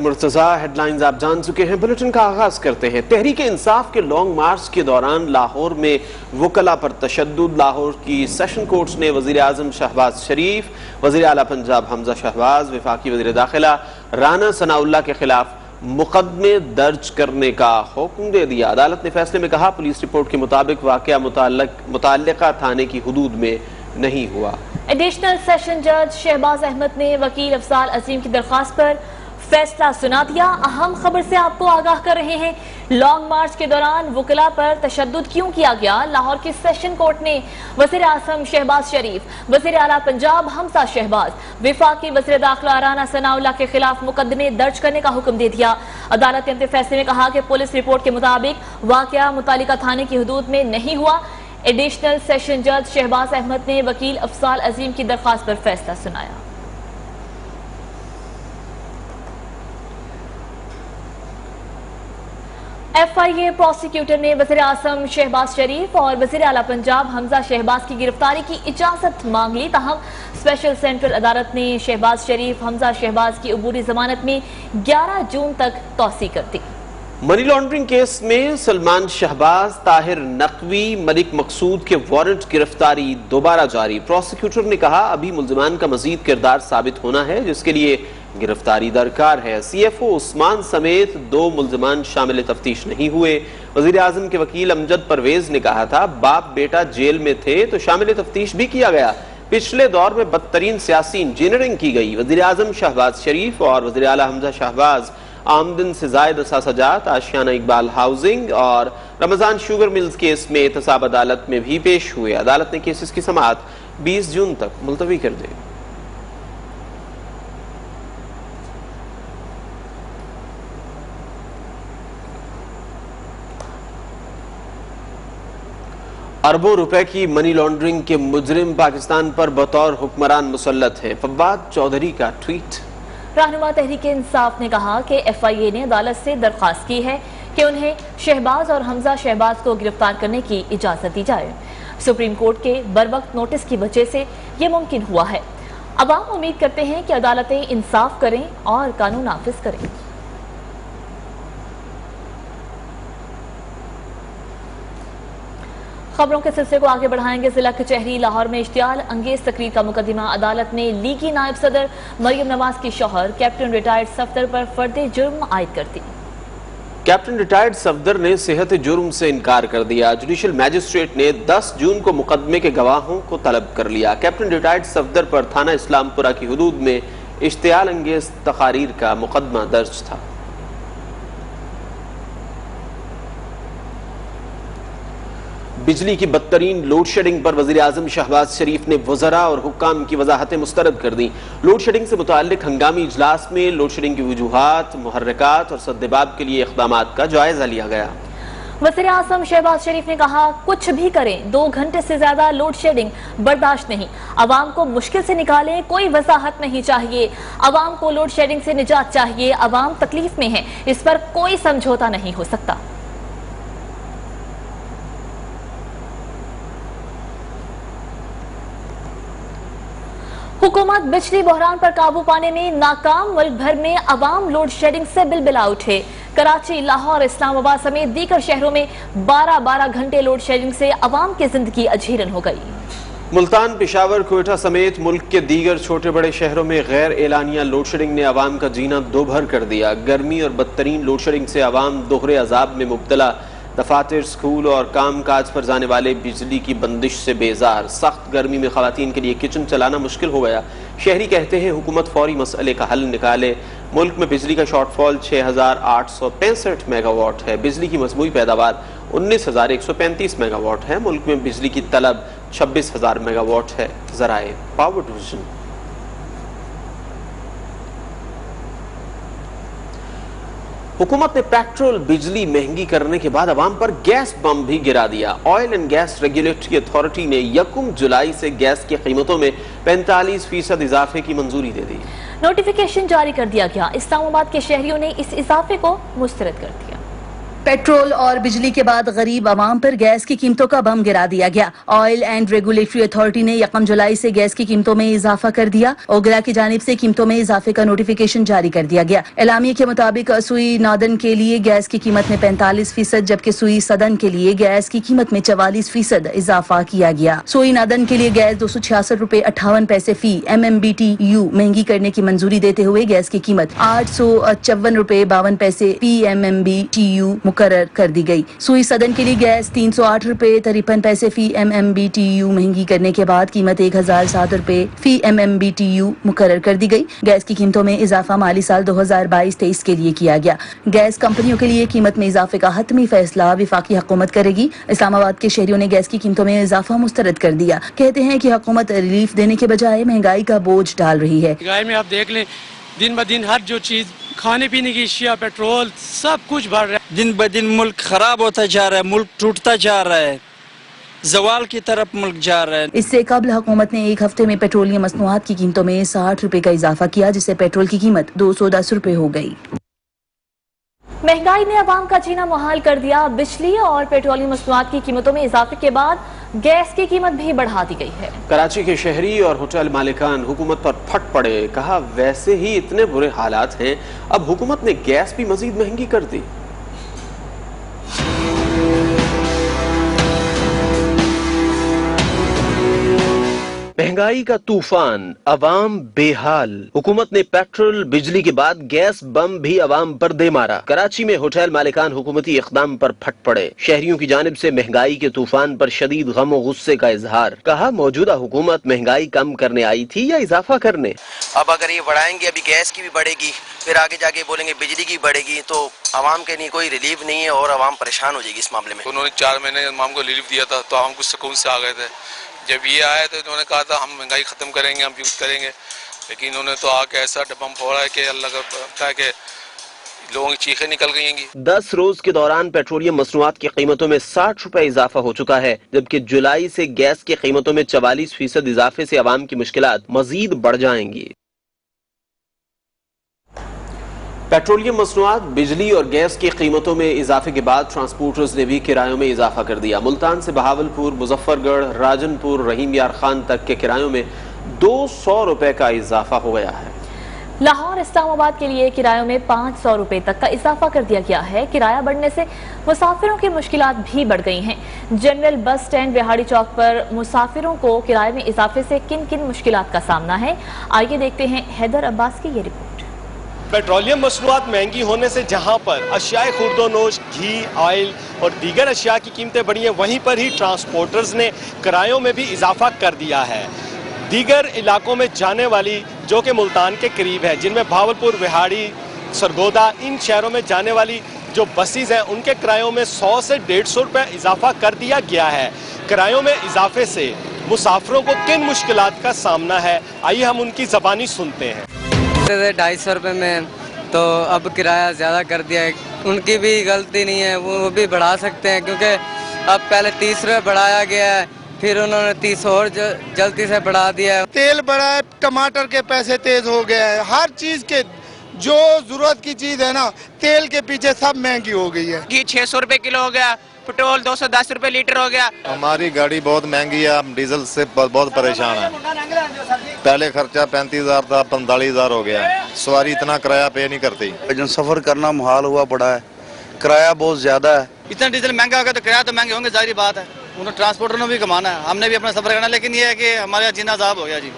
Murtaza head lines آپ جان چکے ہیں، بلیٹن کا آغاز کرتے ہیں۔ تحریک انصاف کے لانگ مارچ کے دوران لاہور میں وکلاء پر تشدد۔ لاہور کی سیشن کورٹس نے وزیر اعظم شہباز شریف، وزیر اعلیٰ پنجاب حمزہ شہباز، وفاقی وزیر داخلہ رانا ثناء اللہ کے خلاف مقدمے درج کرنے کا حکم دے دیا۔ عدالت نے فیصلے میں کہا پولیس رپورٹ کے مطابق واقعہ متعلقہ تھانے کی حدود میں نہیں ہوا۔ ایڈیشنل سیشن جج شہباز احمد نے وکیل افضال عظیم کی درخواست پر فیصلہ سنا دیا۔ اہم خبر سے آپ کو آگاہ کر رہے ہیں۔ لانگ مارچ کے دوران وکلاء پر تشدد کیوں کیا گیا؟ لاہور کی سیشن کورٹ نے وزیر اعظم شہباز شریف، وزیر اعلیٰ پنجاب حمزہ شہباز، وفاقی وزیر داخلہ رانا ثناء اللہ کے خلاف مقدمے درج کرنے کا حکم دے دیا۔ عدالت نے اپنے فیصلے میں کہا کہ پولیس رپورٹ کے مطابق واقعہ متعلقہ تھانے کی حدود میں نہیں ہوا۔ ایڈیشنل سیشن جج شہباز احمد نے وکیل افضال عظیم کی درخواست پر فیصلہ سنایا۔ ایف آئی اے پروسیکیوٹر نے وزیر اعظم شہباز شریف اور وزیر اعلیٰ پنجاب حمزہ شہباز کی گرفتاری کی اجازت مانگ لی، تاہم اسپیشل سینٹرل عدالت نے شہباز شریف حمزہ شہباز کی عبوری ضمانت میں 11 جون تک توسیع کر دی۔ منی لانڈرنگ کیس میں سلمان شہباز، طاہر نقوی، ملک مقصود کے وارنٹ گرفتاری دوبارہ جاری۔ پروسیکیوٹر نے کہا ابھی ملزمان کا مزید کردار ثابت ہونا ہے جس کے لیے گرفتاری درکار ہے۔ سی ایف او عثمان سمیت 2 ملزمان شامل تفتیش نہیں ہوئے۔ وزیر اعظم کے وکیل امجد پرویز نے کہا تھا باپ بیٹا جیل میں تھے تو شامل تفتیش بھی کیا گیا۔ پچھلے دور میں بدترین سیاسی انجینئرنگ کی گئی۔ وزیر اعظم شہباز شریف اور وزیر اعلیٰ حمزہ شہباز آمدن سے زائد اثاثہ جات، آشیانہ اقبال ہاؤسنگ اور رمضان شوگر ملز کیس میں احتساب عدالت میں بھی پیش ہوئے۔ عدالت نے کیسز کی سماعت 20 جون تک ملتوی کر دی۔ اربوں روپے کی منی لانڈرنگ کے مجرم پاکستان پر بطور حکمران مسلط ہیں۔ فواد چودھری کا ٹویٹ۔ رہنما تحریک انصاف نے کہا کہ ایف آئی اے نے عدالت سے درخواست کی ہے کہ انہیں شہباز اور حمزہ شہباز کو گرفتار کرنے کی اجازت دی جائے۔ سپریم کورٹ کے بروقت نوٹس کی وجہ سے یہ ممکن ہوا ہے۔ عوام امید کرتے ہیں کہ عدالتیں انصاف کریں اور قانون نافذ کریں۔ خبروں کے سلسلے کو آگے بڑھائیں گے۔ ضلع کچہری لاہور میں اشتعال انگیز تقریر کا مقدمہ۔ عدالت نے لیگی نائب صدر مریم نواز کی شوہر کیپٹن ریٹائرڈ صفدر پر فرد جرم عائد کر دی۔ کیپٹن ریٹائرڈ صفدر نے صحت جرم سے انکار کر دیا۔ جوڈیشل میجسٹریٹ نے 10 جون کو مقدمے کے گواہوں کو طلب کر لیا۔ کیپٹن ریٹائرڈ صفدر پر تھانہ اسلام پورہ کی حدود میں اشتعال انگیز تقاریر کا مقدمہ درج تھا۔ بجلی کی بدترین لوڈ شیڈنگ پر وزیر اعظم شہباز شریف نے وزراء اور حکام کی وضاحتیں مسترد کر دیں۔ لوڈ شیڈنگ سے متعلق ہنگامی اجلاس میں لوڈ شیڈنگ کی وجوہات، محرکات اور سدباب کے لیے اقدامات کا جائزہ لیا گیا۔ وزیر اعظم شہباز شریف نے کہا کچھ بھی کریں 2 گھنٹے سے زیادہ لوڈ شیڈنگ برداشت نہیں۔ عوام کو مشکل سے نکالیں، کوئی وضاحت نہیں چاہیے۔ عوام کو لوڈ شیڈنگ سے نجات چاہیے۔ عوام تکلیف میں ہے، اس پر کوئی سمجھوتا نہیں ہو سکتا۔ حکومت بجلی بحران پر قابو پانے میں ناکام۔ ملک بھر میں عوام لوڈ شیڈنگ سے بلبلا اٹھے۔ کراچی، لاہور، اسلام آباد سمیت دیگر شہروں میں 12 گھنٹے لوڈ شیڈنگ سے عوام کی زندگی اجیرن ہو گئی۔ ملتان، پشاور، کوئٹہ سمیت ملک کے دیگر چھوٹے بڑے شہروں میں غیر اعلانیہ لوڈ شیڈنگ نے عوام کا جینا دوبھر کر دیا۔ گرمی اور بدترین لوڈ شیڈنگ سے عوام دوہرے عذاب میں مبتلا۔ دفاتر، سکول اور کام کاج پر جانے والے بجلی کی بندش سے بیزار۔ سخت گرمی میں خواتین کے لیے کچن چلانا مشکل ہو گیا۔ شہری کہتے ہیں حکومت فوری مسئلے کا حل نکالے۔ ملک میں بجلی کا شارٹ فال 6865 میگا واٹ ہے۔ بجلی کی مجموعی پیداوار 19135 میگا واٹ ہے۔ ملک میں بجلی کی طلب 26000 میگا واٹ ہے۔ ذرائع پاور ڈویژن۔ حکومت نے پیٹرول بجلی مہنگی کرنے کے بعد عوام پر گیس بم بھی گرا دیا۔ Oil and gas regulatory authority نے 1 جولائی سے گیس کی قیمتوں میں 45% اضافے کی منظوری دے دی۔ نوٹیفیکیشن جاری کر دیا گیا۔ اسلام آباد کے شہریوں نے اس اضافے کو مسترد کر دیا۔ पेट्रोल और बिजली के बाद गरीब आवाम पर गैस की कीमतों का बम गिरा दिया गया। ऑयल एंड रेगुलेटरी अथॉरिटी ने 1 जुलाई से गैस की कीमतों में इजाफा कर दिया। ओगला की जानिब से कीमतों में इजाफे का नोटिफिकेशन जारी कर दिया गया। एलामिया के मुताबिक सुई नादन के लिए गैस की कीमत में 45%, जबकि सुई सदन के लिए गैस की कीमत में 44% इजाफा किया गया। सुई नादन के लिए गैस 266.58 फी MMBTU महंगी करने की मंजूरी देते हुए गैस की कीमत 854.52 फी MMBTU मुकर्रर कर दी गई। सुई सदन के लिए गैस 308.53 फी MMBTU महंगी करने के बाद कीमत 1007 रुपए फी MMBTU मुकर्रर कर दी गई। गैस की कीमतों में इजाफा माली साल 2022-23 के लिए किया गया। गैस कंपनियों के लिए कीमत में इजाफे का हतमी फैसला वफाकी हुकूमत करेगी। इस्लामाबाद के शहरियों ने गैस की कीमतों में इजाफा मुस्तरद कर दिया। कहते हैं कि हुकूमत रिलीफ देने के बजाय महंगाई का बोझ डाल रही है। महंगाई में आप देख लें, दिन ब दिन हर जो चीज खाने पीने की अशिया, पेट्रोल, सब कुछ बढ़ रहा है। दिन ब दिन मुल्क खराब होता जा रहा है, मुल्क टूटता जा रहा है, जवाल की तरफ मुल्क जा रहा है। इससे कबल हुकूमत ने एक हफ्ते में पेट्रोलियम मसनूआत की कीमतों में 60 रुपए का इजाफा किया, जिससे पेट्रोल की कीमत 210 रुपए हो गई। महंगाई ने आवाम का जीना मुहाल कर दिया। बिजली और पेट्रोलियम मसनूआत की कीमतों में इजाफे के बाद गैस की कीमत भी बढ़ा दी गई है। कराची के शहरी और होटल मालिकान हुकूमत पर फट पड़े। कहा वैसे ही इतने बुरे हालात हैं, अब हुकूमत ने गैस भी मजीद महंगी कर दी। महंगाई का तूफान, अवाम बेहाल। हुकूमत ने पेट्रोल बिजली के बाद गैस बम भी अवाम पर दे मारा। कराची में होटल मालिकान हुकूमती इक़दाम पर फट पड़े। शहरियों की जानिब से महंगाई के तूफान पर शदीद गम और गुस्से का इजहार। कहा मौजूदा हुकूमत महंगाई कम करने आई थी या इजाफा करने। अब अगर ये बढ़ाएंगे, अभी गैस की भी बढ़ेगी, फिर आगे जाके बोलेंगे बिजली की बढ़ेगी, तो आवाम के लिए कोई रिलीफ नहीं है और आवाम परेशान हो जाएगी इस मामले में। उन्होंने 4 महीने आवाम को रिलीफ दिया था तो आवाम कुछ सुकून से आ गए थे। जब ये आए तो इन्होंने कहा था हम महंगाई ख़त्म करेंगे, हम यूज़ करेंगे, लेकिन इन्होंने तो आके ऐसा डबम फोड़ा है कि अल्लाह का पता है कि लोगों की चीखें निकल गई। 10 रोज के दौरान पेट्रोलियम मसनूआत की कीमतों में 60 रुपए इजाफा हो चुका है, जबकि जुलाई से गैस की कीमतों में 44% इजाफे से आवाम की मुश्किलात मजीद बढ़ जाएंगी। पेट्रोलियम मसनूआत, बिजली और गैस की कीमतों में इजाफे के बाद ट्रांसपोर्टर्स ने भी किरायों में इजाफा कर दिया। मुल्तान से बहावलपुर, मुजफ्फरगढ़, राजनपुर, रहीम यार खान तक के किरायों में 200 रुपए का इजाफा हो गया है। लाहौर इस्लामाबाद के लिए किरायों में 500 रुपए तक का इजाफा कर दिया गया है। किराया बढ़ने से मुसाफिरों की मुश्किलात भी बढ़ गई हैं। जनरल बस स्टैंड बिहाड़ी चौक पर मुसाफिरों को किराए में इजाफे से किन किन मुश्किलात का सामना है, आइए देखते हैं हैदर अब्बास की ये रिपोर्ट। पेट्रोलियम मसनूआत महंगी होने से जहां पर अशियाए खुर्दोनोश, घी, ऑयल और दीगर अशिया की कीमतें बढ़ी हैं, वहीं पर ही ट्रांसपोर्टर्स ने किरायों में भी इजाफा कर दिया है। दीगर इलाकों में जाने वाली जो कि मुल्तान के करीब है, जिनमें भावलपुर, बिहाड़ी, सरगोदा, इन शहरों में जाने वाली जो बसेस हैं, उनके किरायों में 100 से 150 रुपये इजाफा कर दिया गया है। किरायों में इजाफे से मुसाफिरों को किन मुश्किलात का सामना है, आइए हम उनकी ज़बानी सुनते हैं। 250 रुपये में तो अब किराया ज़्यादा कर दिया है। उनकी भी गलती नहीं है, वो भी बढ़ा सकते हैं, क्योंकि अब पहले 30 रुपये बढ़ाया गया है, फिर उन्होंने 30 और जल्दी से बढ़ा दिया है। तेल बढ़ा है, टमाटर के पैसे तेज हो गए हैं, हर चीज़ के जो जरूरत की चीज़ है ना, तेल के पीछे सब महंगी हो गई है। घी 600 रुपये किलो हो गया, पेट्रोल 210 रुपये लीटर हो गया। हमारी गाड़ी बहुत महंगी है, हम डीजल से बहुत परेशान है। पहले खर्चा 35,000 था, 45,000 हो गया। सवारी इतना किराया पे नहीं करती। सफर करना मुहाल हुआ पड़ा है, किराया बहुत ज्यादा है। इतना डीजल महंगा होगा तो किराया तो महंगे होंगे, जाहिर बात है। उन्होंने ट्रांसपोर्टर ने भी कमाना है, हमने भी अपना सफर करना, लेकिन ये है कि हमारा जीना अजाब हो गया जी।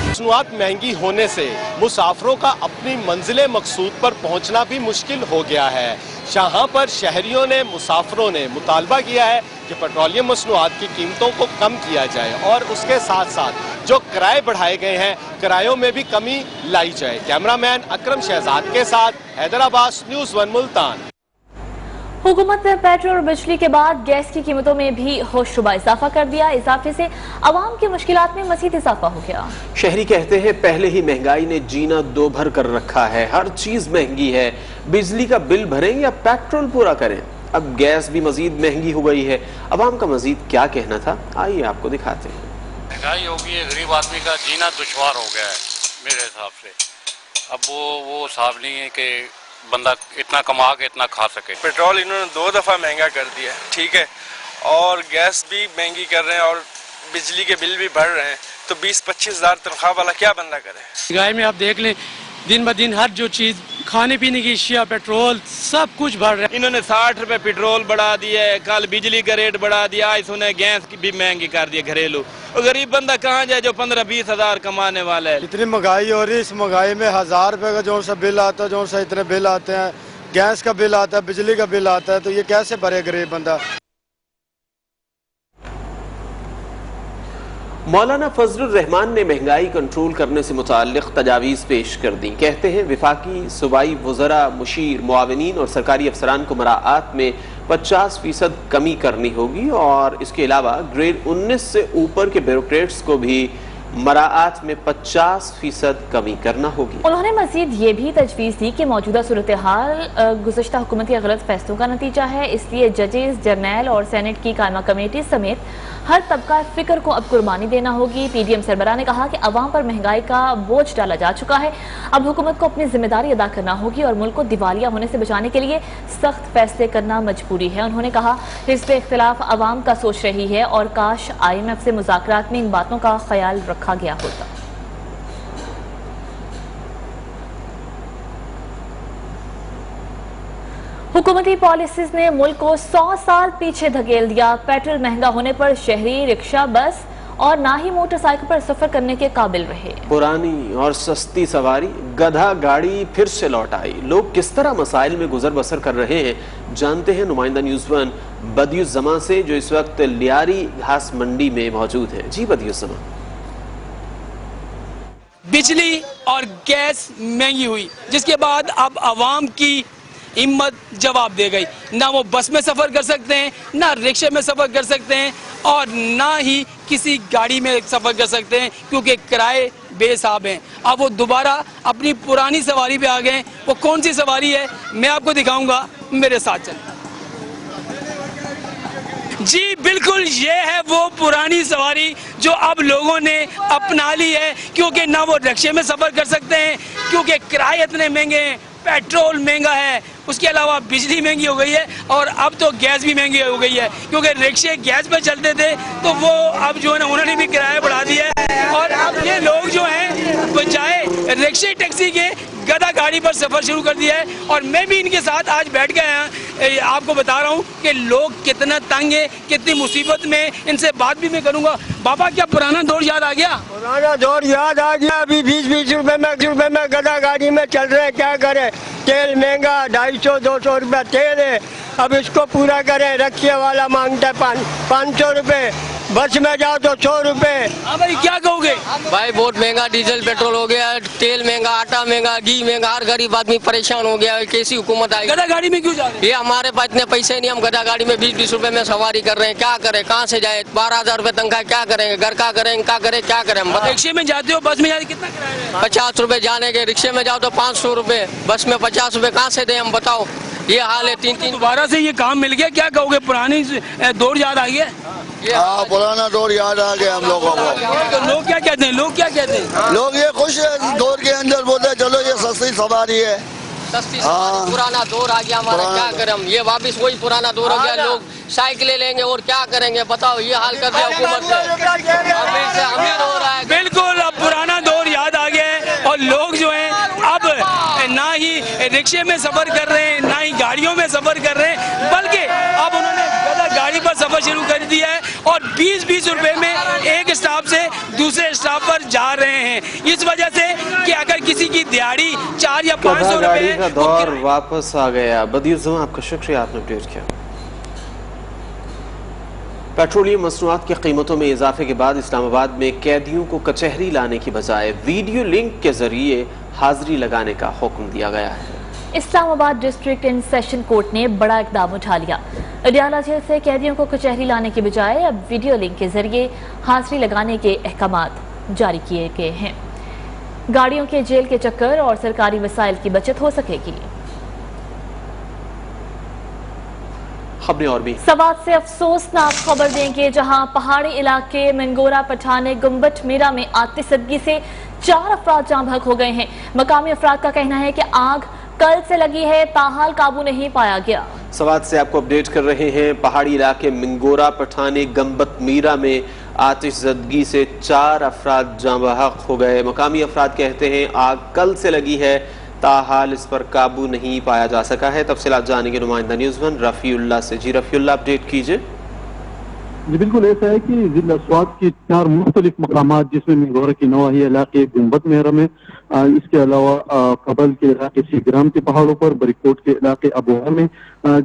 मसनूआत महंगी होने से मुसाफिरों का अपनी मंजिल मकसूद पर पहुंचना भी मुश्किल हो गया है। जहां पर शहरियों ने, मुसाफिरों ने मुतालबा किया है कि पेट्रोलियम मसनूआत की कीमतों को कम किया जाए और उसके साथ साथ जो किराए बढ़ाए गए हैं, किरायों में भी कमी लाई जाए। कैमरामैन अकरम शहजाद के साथ हैदराबाद, न्यूज़ 1 मुल्तान। हुकूमत ने पेट्रोल और बिजली के बाद गैस की कीमतों में भी होशरुबा इजाफा कर दिया। इजाफे से आवाम की मुश्किलात में मज़ीद इजाफा हो गया। शहरी कहते हैं पहले ही महंगाई ने जीना दो भर कर रखा है, हर चीज महंगी है। बिजली का बिल भरें या पेट्रोल पूरा करें, अब गैस भी मजीद महंगी हो गई है। आवाम का मजीद क्या कहना था, आइए आपको दिखाते हैं। महंगाई हो गई है, गरीब आदमी का जीना दुश्वार हो गया है मेरे हिसाब से। अब वो हिसाब नहीं है कि बंदा इतना कमा के इतना खा सके। पेट्रोल इन्होंने 2 दफ़ा महंगा कर दिया है, ठीक है, और गैस भी महंगी कर रहे हैं और बिजली के बिल भी बढ़ रहे हैं, तो 20-25 हज़ार तनख्वाह वाला क्या बंदा करे। महंगाई में आप देख लें दिन ब दिन हर जो चीज़ खाने पीने की अशिया पेट्रोल सब कुछ बढ़ रहा है। इन्होंने 60 रुपए पेट्रोल बढ़ा दिया है, कल बिजली का रेट बढ़ा दिया, आज उन्हें गैस की भी महंगी कर दी घरेलू। और गरीब बंदा कहाँ जाए जो 15-20 हज़ार कमाने वाला है। इतनी महंगाई हो रही है, इस महंगाई में 1000 रुपए का जो सा बिल आता है, जो सा इतने बिल आते हैं, गैस का बिल आता है, बिजली का बिल आता है, तो ये कैसे भरे गरीब बंदा। मौलाना फजलुर रहमान ने महंगाई कंट्रोल करने से मुताल्लिक़ तजावीज़ पेश कर दी। कहते हैं विफाकी, सूबाई वज़रा, मुशीर, मुआविनीन और सरकारी अफसरान को मराआत में 50% कमी करनी होगी और इसके अलावा ग्रेड 19 से ऊपर के ब्यूरोक्रेट्स को भी मराआत में 50% कमी करना होगी। उन्होंने मजीद ये भी तजवीज़ दी कि मौजूदा सूरत हाल गुज़श्ता हुकूमत के गलत फैसलों का नतीजा है, इसलिए जजेस, जर्नैल और सेनेट की कायमा कमेटी समेत हर तबका फिक्र को अब कुर्बानी देना होगी। पीडीएम सरबराह ने कहा कि अवाम पर महंगाई का बोझ डाला जा चुका है, अब हुकूमत को अपनी जिम्मेदारी अदा करना होगी और मुल्क को दिवालिया होने से बचाने के लिए सख्त फैसले करना मजबूरी है। उन्होंने कहा हिज़्ब इख्तिलाफ अवाम का सोच रही है और काश IMF से मुज़ाकरात में इन बातों का ख्याल रखा गया होता। हुकूमती पॉलिसीज ने मुल्क को 100 साल पीछे धकेल दिया। पेट्रोल महंगा होने पर शहरी रिक्शा, बस और ना ही मोटरसाइकिल पर सफर करने के काबिल रहे। पुरानी और सस्ती सवारी गधा गाड़ी फिर से लौट आई। लोग किस तरह मसाइल में गुजर बसर कर रहे हैं जानते हैं नुमाइंदा न्यूज़ 1 बदियुज़्ज़मा से, जो इस वक्त लियारी घास मंडी में मौजूद है। जी बदियुज़्ज़मा। बिजली और गैस महंगी हुई, जिसके बाद अब आवाम की हिम्मत जवाब दे गई। ना वो बस में सफ़र कर सकते हैं, ना रिक्शे में सफ़र कर सकते हैं और ना ही किसी गाड़ी में सफ़र कर सकते हैं, क्योंकि किराए बेहिसाब हैं। अब वो दोबारा अपनी पुरानी सवारी पे आ गए। वो कौन सी सवारी है मैं आपको दिखाऊंगा, मेरे साथ चल। जी बिल्कुल, ये है वो पुरानी सवारी जो अब लोगों ने अपना ली है, क्योंकि ना वो रिक्शे में सफ़र कर सकते हैं क्योंकि किराए इतने महंगे हैं, पेट्रोल महंगा है, उसके अलावा बिजली महंगी हो गई है और अब तो गैस भी महंगी हो गई है, क्योंकि रिक्शे गैस पर चलते थे तो वो अब जो है ना उन्होंने भी किराया बढ़ा दिया है और अब ये लोग जो हैं बजाय रिक्शे टैक्सी के गधा गाड़ी पर सफ़र शुरू कर दिया है। और मैं भी इनके साथ आज बैठ गया हैं, आपको बता रहा हूँ कि लोग कितना तंग है, कितनी मुसीबत में। इनसे बात भी मैं करूँगा। बाबा क्या पुराना दौर याद आ गया? पुराना दौर याद आ गया। अभी 20-20 रुपए में गधा गाड़ी में चल रहे हैं, क्या करें, तेल महंगा, 250-200 रुपया तेल है। अब इसको पूरा करें, रखिए वाला मांगता है 500 रुपये, बस में जाओ तो 100 रुपये। हाँ भाई क्या कहोगे? भाई बहुत महंगा डीजल पेट्रोल हो गया, तेल महंगा, आटा महंगा, घी महंगा, हर गरीब आदमी परेशान हो गया है। कैसी हुकूमत आएगी? गधा गाड़ी में क्यों जा रहे हैं? ये हमारे पास इतने पैसे नहीं, हम गधा गाड़ी में 20-20 रुपए में सवारी कर रहे हैं, क्या करें, कहाँ से जाए? 12,000 रुपए तनख्वाह, क्या करेंगे, घर का करें, क्या करें, क्या करें हम? रिक्शे में जाते हो, बस में जाते कितना किराया है? 50 रुपए जाने के, रिक्शे में जाओ तो 500 रुपए, बस में 50 रुपए कहाँ से दें हम, बताओ। ये हाल है। 3-3 दोबारा से ये काम मिल गया, क्या कहोगे? पुरानी दौर याद आ गया? हाँ, पुराना दौर याद आ गया हम लोगों को। तो लोग क्या कहते हैं? लोग क्या कहते हैं? लोग ये खुश है दौर के अंदर, बोलते हैं चलो ये सस्ती सवारी है, सस्ती सवारी, पुराना दौर आ गया हमारा, क्या करें हम? ये वापिस वही पुराना दौर हो गया। लोग साइकिलें लेंगे और क्या करेंगे, बताओ। ये हाल कर दिया हुकूमत ने, अमीर हो रहा है। बिल्कुल, अब पुराना दौर याद आ गया है और लोग जो हैं अब ना ही रिक्शे में सफर कर रहे हैं, ना ही गाड़ियों में सफर कर रहे हैं, बल्कि अब उन्होंने गधा गाड़ी पर सफर शुरू कर दिया है और 20-20 रुपए में एक स्टॉप से दूसरे स्टॉप पर जा रहे हैं। इस वजह से कि अगर किसी की दिहाड़ी 4 या 500 रुपए का दौर वापस आ गया। बदियुज़्ज़मा, आपका शुक्रिया, आपने अपडेट किया। पेट्रोलियम मसनूआत की कीमतों में इजाफे के बाद इस्लामाबाद में कैदियों को कचहरी लाने की बजाय वीडियो लिंक के जरिए हाजिरी लगाने का हुक्म दिया गया है। Islamabad district and session court ने बड़ा इकदाम उठा लिया। अडियाला जेल से कैदियों को कचहरी लाने के बजाय अब वीडियो लिंक के जरिए हाजिरी लगाने के अहकामात जारी किए गए हैं। गाड़ियों के जेल के चक्कर और सरकारी वसाइल की बचत हो सकेगी। खबरें और भी। सवात से अफसोसनाक खबर देंगे, जहां पहाड़ी इलाके मंगोरा पठाने गुम्बट मीरा में आतिशबाजी से 4 अफराद जाँ बहक हो गए हैं। मकामी अफराद का कहना है कि आग کل سے لگی ہے تاحال قابو نہیں پایا گیا۔ سوات سے آپ کو اپڈیٹ کر رہے ہیں۔ پہاڑی علاقے منگورا پٹھانے گمبت میرا میں آتش زدگی سے 4 افراد جاں بحق ہو گئے۔ مقامی افراد کہتے ہیں آگ کل سے لگی ہے، تاحال اس پر قابو نہیں پایا جا سکا ہے۔ تفصیلات جانیں گے نمائندہ نیوز ون رفیع اللہ سے۔ جی رفیع اللہ، اپڈیٹ کیجئے۔ جی بالکل ایسا ہے کہ ضلع سوات کی 4 مختلف مقامات جس میں منگورا کی نواحی علاقے گنبت میرا میں، اس کے علاوہ قبل کے علاقے سیگرام کے پہاڑوں پر، بریکوٹ کے علاقے ابوہا میں،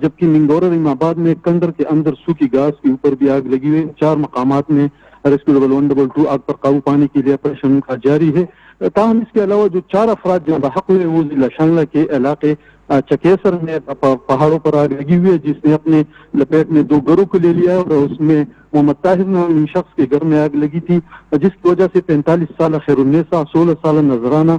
جبکہ منگورا رحیم آباد میں کنڈر کے اندر سوکھی گھاس کے اوپر بھی آگ لگی ہوئی۔ 4 مقامات میں ریسکیو ڈبل 122 آگ پر قابو پانے کے لیے آپریشن کا جاری ہے۔ تاہم اس کے علاوہ جو 4 افراد جہاں بحق ہوئے وہ ضلع شانگلہ کے علاقے چکیسر میں پہاڑوں پر آگ لگی ہوئی ہے، جس نے اپنے لپیٹ میں 2 گھروں کو لے لیا ہے، اور اس میں محمد طاہر نامی شخص کے گھر میں آگ لگی تھی، جس کی وجہ سے 45 سالہ خیر النساء، 16 سالہ نذرانہ،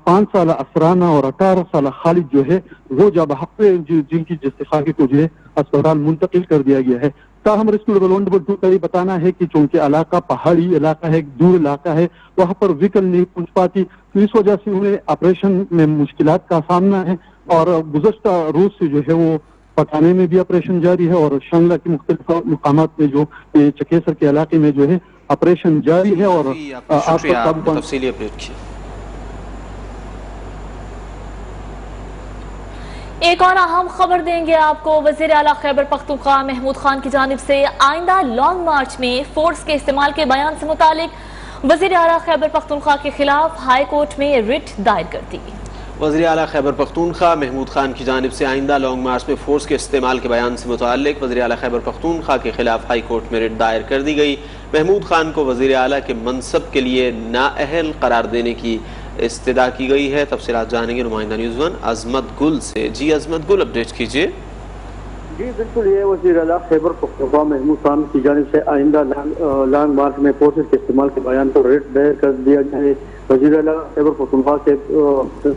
5 سالہ اسرانہ اور 18 سالہ خالد جو ہے وہ جاں بحق ہوئے، جن کی جسدیں کو جو ہے اسپتال منتقل کر دیا گیا ہے۔ تاہم ریسکیو ڈبل 122 کا یہ بتانا ہے کہ چونکہ علاقہ پہاڑی علاقہ ہے، دور علاقہ ہے، وہاں پر وہیکل نہیں پہنچ پاتی، تو اس وجہ سے انہیں آپریشن میں مشکلات کا سامنا ہے، اور گزشتہ روز سے جو ہے وہ پٹھانے میں بھی آپریشن جاری ہے، اور شانگلہ کے مختلف مقامات میں جو چکیسر کے علاقے میں جو ہے آپریشن جاری ہے، اور آپ کو تفصیلی اپڈیٹ کی۔ ایک اور اہم خبر دیں گے آپ کو۔ وزیر اعلیٰ خیبر پختونخوا محمود خان کی جانب سے آئندہ لانگ مارچ میں فورس کے استعمال کے بیان سے متعلق وزیر اعلیٰ خیبر پختونخوا کے خلاف ہائی کورٹ میں رٹ دائر کر دی۔ وزیر اعلیٰ خیبر پختونخوا محمود خان کی جانب سے آئندہ لانگ مارچ میں فورس کے استعمال کے بیان سے متعلق وزیر اعلیٰ خیبر پختونخوا کے خلاف ہائی کورٹ میں رٹ دائر کر دی گئی۔ محمود خان کو وزیر اعلیٰ کے منصب کے لیے نااہل قرار دینے کی استدعا کی گئی ہے۔ تفصیلات جانیں گے نمائندہ نیوز ون عظمت گل سے۔ جی عظمت گل، اپڈیٹ کیجیے۔ جی بالکل، یہ وزیر اعلیٰ خیبر پختونخوا محمود خان کی جانب سے آئندہ لانگ مارچ میں فورسز کے استعمال کے بیان پر ریٹ دائر کر دیا گیا ہے۔ وزیر اعلیٰ خیبر پختونخوا کے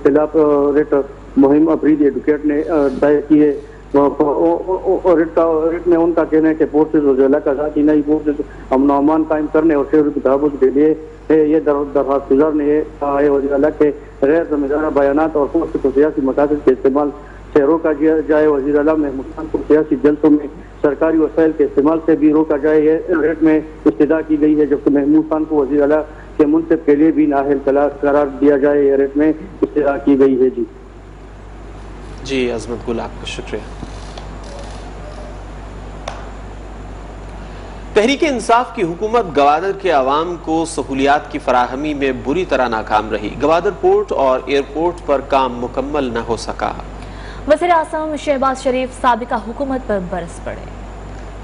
خلاف ریٹ مہم افریدی ایڈوکیٹ نے دائر کی ہے۔ ریٹ میں ان کا کہنا ہے کہ فورسز وزیر اعلیٰ کا ذاتی نئی فورسز امن و امان قائم کرنے اور شہروں کی تحفظ کے لیے یہ درخواست گزار نے یہ کہا ہے وزیر اعلیٰ کے غیر ذمہ دارانہ بیانات اور فورس کو سیاسی مقاصد کے استعمال سے روکا جائے۔ وزیر اعلیٰ محمود خان کو سیاسی جلسوں میں سرکاری وسائل کے استعمال سے بھی روکا جائے، یہ ریٹ میں استدعا کی گئی ہے، جبکہ محمود خان کو وزیر اعلیٰ کے منصب کے لیے بھی نااہل قرار دیا جائے، یہ ریٹ میں استدعا کی گئی ہے۔ جی عظمت گل، آپ کا شکریہ۔ تحریک انصاف کی حکومت گوادر کے عوام کو سہولیات کی فراہمی میں بری طرح ناکام رہی۔ گوادر پورٹ اور ایئرپورٹ پر کام مکمل نہ ہو سکا۔ وزیر اعظم شہباز شریف سابقہ حکومت پر برس پڑے۔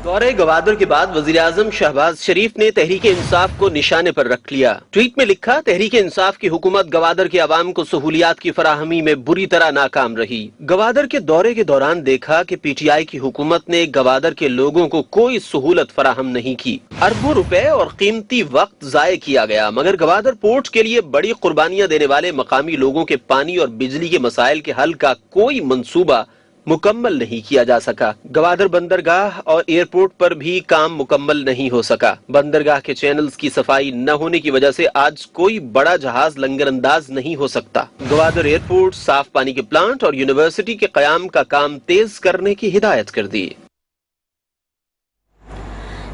دورے گوادر کے بعد وزیر اعظم شہباز شریف نے تحریک انصاف کو نشانے پر رکھ لیا۔ ٹویٹ میں لکھا، تحریک انصاف کی حکومت گوادر کے عوام کو سہولیات کی فراہمی میں بری طرح ناکام رہی۔ گوادر کے دورے کے دوران دیکھا کہ پی ٹی آئی کی حکومت نے گوادر کے لوگوں کو کوئی سہولت فراہم نہیں کی۔ اربوں روپے اور قیمتی وقت ضائع کیا گیا، مگر گوادر پورٹ کے لیے بڑی قربانیاں دینے والے مقامی لوگوں کے پانی اور بجلی کے مسائل کے حل کا کوئی منصوبہ مکمل نہیں کیا جا سکا۔ گوادر بندرگاہ اور ایئرپورٹ پر بھی کام مکمل نہیں ہو سکا۔ بندرگاہ کے چینلز کی صفائی نہ ہونے کی وجہ سے آج کوئی بڑا جہاز لنگر انداز نہیں ہو سکتا۔ گوادر ایئرپورٹ، صاف پانی کے پلانٹ اور یونیورسٹی کے قیام کا کام تیز کرنے کی ہدایت کر دی۔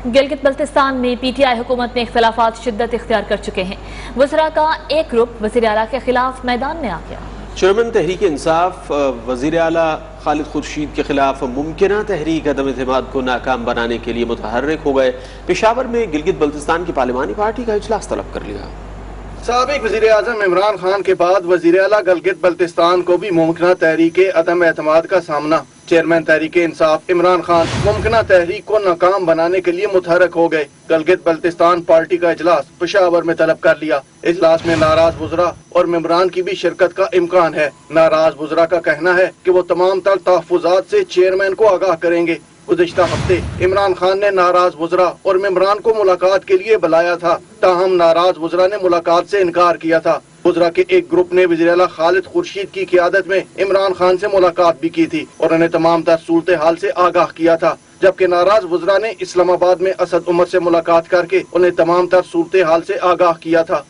گلگت بلتستان میں پی ٹی آئی حکومت میں اختلافات شدت اختیار کر چکے ہیں۔ وزراء کا ایک گروپ وزیر اعلیٰ کے خلاف میدان میں آ گیا۔ چیئرمین تحریک انصاف وزیر اعلیٰ خالد خورشید کے خلاف ممکنہ تحریک عدم اعتماد کو ناکام بنانے کے لیے متحرک ہو گئے۔ پشاور میں گلگت بلتستان کی پارلیمانی پارٹی کا اجلاس طلب کر لیا۔ سابق وزیر اعظم عمران خان کے بعد وزیر اعلیٰ گلگت بلتستان کو بھی ممکنہ تحریک عدم اعتماد کا سامنا۔ چیئرمین تحریک انصاف عمران خان ممکنہ تحریک کو ناکام بنانے کے لیے متحرک ہو گئے۔ گلگت بلتستان پارٹی کا اجلاس پشاور میں طلب کر لیا۔ اجلاس میں ناراض وزراء اور ممبران کی بھی شرکت کا امکان ہے۔ ناراض وزراء کا کہنا ہے کہ وہ تمام تر تحفظات سے چیئرمین کو آگاہ کریں گے۔ گزشتہ ہفتے عمران خان نے ناراض وزراء اور ممبران کو ملاقات کے لیے بلایا تھا، تاہم ناراض وزراء نے ملاقات سے انکار کیا تھا۔ وزراء کے ایک گروپ نے وزیر اعلیٰ خالد خورشید کی قیادت میں عمران خان سے ملاقات بھی کی تھی اور انہیں تمام تر صورتحال سے آگاہ کیا تھا، جبکہ ناراض وزراء نے اسلام آباد میں اسد عمر سے ملاقات کر کے انہیں تمام تر صورتحال سے آگاہ کیا تھا۔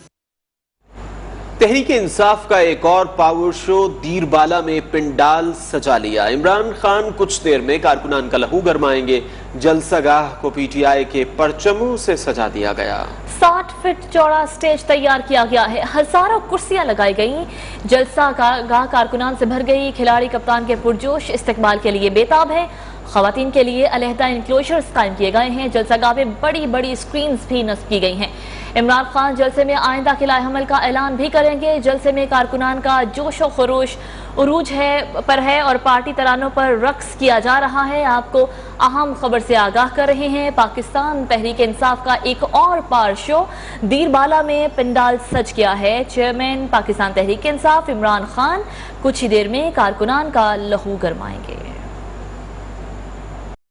तहरीक इंसाफ का एक और पावर शो दीरबाला में पिंडाल सजा लिया। इमरान खान कुछ देर में कारकुनान का लहू गरमाएंगे। जलसागाह को पीटीआई के परचमों से सजा दिया गया। 60 फीट चौड़ा स्टेज तैयार किया गया है, हजारों कुर्सियां लगाई गई, जलसागाह कारकुनान से भर गई। खिलाड़ी कप्तान के पुरजोश इस्तकबाल के लिए बेताब है। खवातीन के लिए अलहदा इंक्लोजर्स कायम किए गए हैं। जलसागाह में बड़ी बड़ी स्क्रीन्स भी नस्ब की गई हैं। इमरान खान जलसे में आइंदा खिलाए हमल का ऐलान भी करेंगे। जलसे में कारकुनान का जोश और खरोश उरूज है और पार्टी तरानों पर रक्स किया जा रहा है। आपको अहम खबर से आगाह कर रहे हैं। पाकिस्तान तहरीक इंसाफ का एक और पावर शो दीरबाला में पिंडाल सज गया है। चेयरमैन पाकिस्तान तहरीक इंसाफ इमरान खान कुछ ही देर में कारकुनान का लहू गरमाएंगे।